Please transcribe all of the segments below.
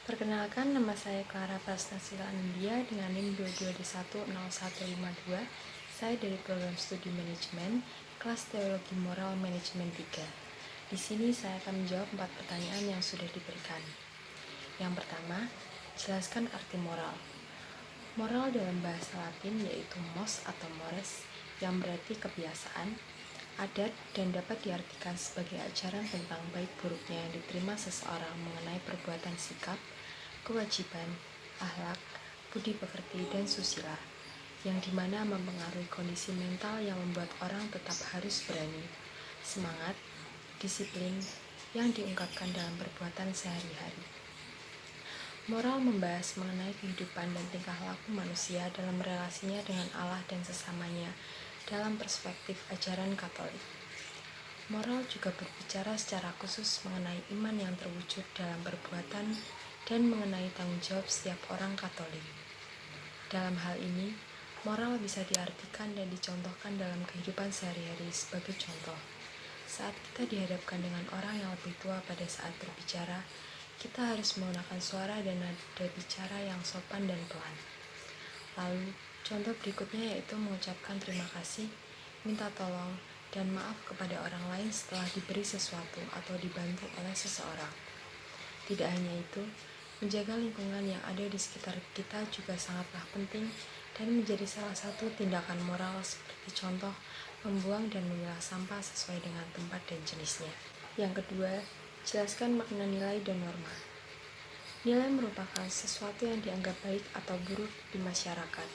Perkenalkan, nama saya Clara Prastasila Anindya dengan NIM 22D1010152. Saya dari program studi manajemen, kelas teologi moral manajemen 3. Di sini saya akan menjawab 4 pertanyaan yang sudah diberikan. Yang pertama, jelaskan arti moral. Moral dalam bahasa Latin yaitu mos atau mores, yang berarti kebiasaan, adat, dan dapat diartikan sebagai ajaran tentang baik buruknya yang diterima seseorang mengenai perbuatan sikap, kewajiban, akhlak, budi pekerti, dan susila, yang dimana mempengaruhi kondisi mental yang membuat orang tetap harus berani, semangat, disiplin, yang diungkapkan dalam perbuatan sehari-hari. Moral membahas mengenai kehidupan dan tingkah laku manusia dalam relasinya dengan Allah dan sesamanya dalam perspektif ajaran Katolik. Moral juga berbicara secara khusus mengenai iman yang terwujud dalam perbuatan dan mengenai tanggung jawab setiap orang Katolik. Dalam hal ini, moral bisa diartikan dan dicontohkan dalam kehidupan sehari-hari sebagai contoh. Saat kita dihadapkan dengan orang yang lebih tua pada saat berbicara, kita harus menggunakan suara dan nada bicara yang sopan dan pelan. Lalu, contoh berikutnya yaitu mengucapkan terima kasih, minta tolong, dan maaf kepada orang lain setelah diberi sesuatu atau dibantu oleh seseorang. Tidak hanya itu, menjaga lingkungan yang ada di sekitar kita juga sangatlah penting dan menjadi salah satu tindakan moral seperti contoh membuang dan memilah sampah sesuai dengan tempat dan jenisnya. Yang kedua, jelaskan makna nilai dan norma. Nilai merupakan sesuatu yang dianggap baik atau buruk di masyarakat,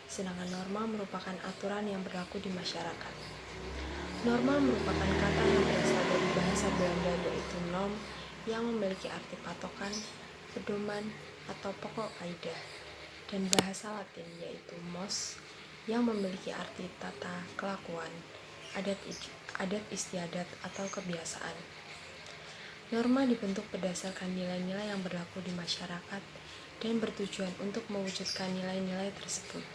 sedangkan norma merupakan aturan yang berlaku di masyarakat. Norma merupakan kata yang berasal dari bahasa Belanda yaitu norm yang memiliki arti patokan, pedoman, atau pokok kaidah, dan bahasa Latin yaitu mos yang memiliki arti tata kelakuan, adat istiadat, atau kebiasaan. Norma dibentuk berdasarkan nilai-nilai yang berlaku di masyarakat dan bertujuan untuk mewujudkan nilai-nilai tersebut.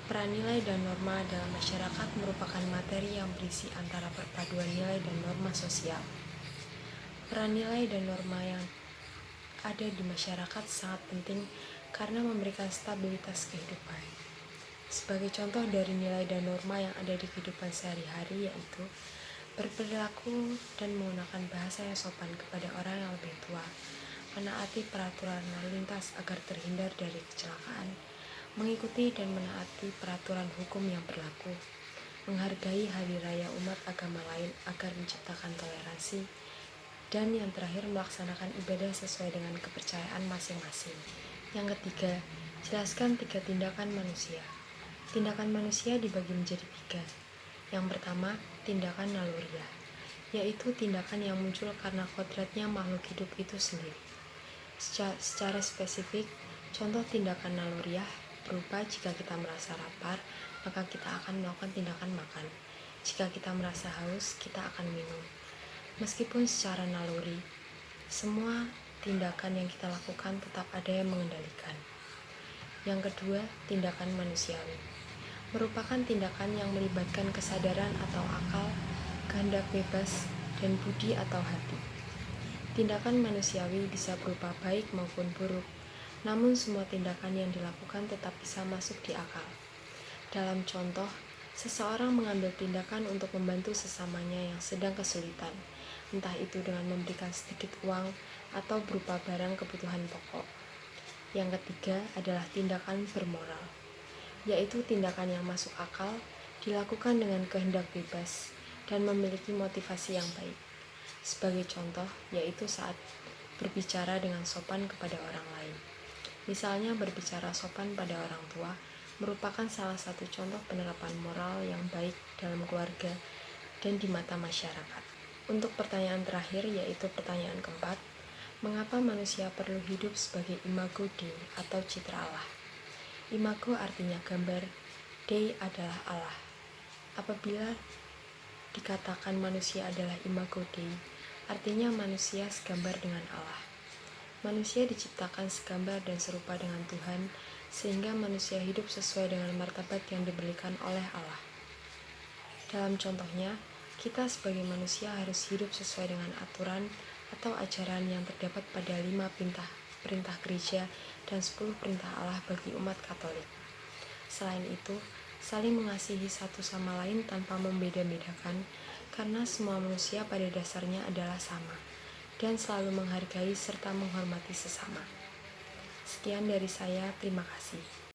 Peran nilai dan norma dalam masyarakat merupakan materi yang berisi antara perpaduan nilai dan norma sosial. Peran nilai dan norma yang ada di masyarakat sangat penting karena memberikan stabilitas kehidupan. Sebagai contoh dari nilai dan norma yang ada di kehidupan sehari-hari yaitu berperilaku dan menggunakan bahasa yang sopan kepada orang yang lebih tua, menaati peraturan lalu lintas agar terhindar dari kecelakaan, mengikuti dan menaati peraturan hukum yang berlaku, menghargai hari raya umat agama lain agar menciptakan toleransi, dan yang terakhir melaksanakan ibadah sesuai dengan kepercayaan masing-masing. Yang ketiga, jelaskan 3 tindakan manusia. Tindakan manusia dibagi menjadi 3. Yang pertama, tindakan naluriah, yaitu tindakan yang muncul karena kodratnya makhluk hidup itu sendiri. Secara spesifik, contoh tindakan naluriah berupa jika kita merasa lapar, maka kita akan melakukan tindakan makan. Jika kita merasa haus, kita akan minum. Meskipun secara naluri, semua tindakan yang kita lakukan tetap ada yang mengendalikan. Yang kedua, tindakan manusiawi merupakan tindakan yang melibatkan kesadaran atau akal, kehendak bebas, dan budi atau hati. Tindakan manusiawi bisa berupa baik maupun buruk, namun semua tindakan yang dilakukan tetap bisa masuk di akal. Dalam contoh, seseorang mengambil tindakan untuk membantu sesamanya yang sedang kesulitan, entah itu dengan memberikan sedikit uang atau berupa barang kebutuhan pokok. Yang ketiga adalah tindakan bermoral, yaitu tindakan yang masuk akal, dilakukan dengan kehendak bebas, dan memiliki motivasi yang baik. Sebagai contoh, yaitu saat berbicara dengan sopan kepada orang lain. Misalnya berbicara sopan pada orang tua, merupakan salah satu contoh penerapan moral yang baik dalam keluarga dan di mata masyarakat. Untuk pertanyaan terakhir, yaitu pertanyaan keempat, mengapa manusia perlu hidup sebagai imago Dei atau citra Allah? Imago artinya gambar, Dei adalah Allah. Apabila dikatakan manusia adalah imago Dei, artinya manusia segambar dengan Allah. Manusia diciptakan segambar dan serupa dengan Tuhan, sehingga manusia hidup sesuai dengan martabat yang diberikan oleh Allah. Dalam contohnya, kita sebagai manusia harus hidup sesuai dengan aturan atau ajaran yang terdapat pada 5 perintah gereja dan 10 perintah Allah bagi umat Katolik. Selain itu, saling mengasihi satu sama lain tanpa membeda-bedakan, karena semua manusia pada dasarnya adalah sama, dan selalu menghargai serta menghormati sesama. Sekian dari saya, terima kasih.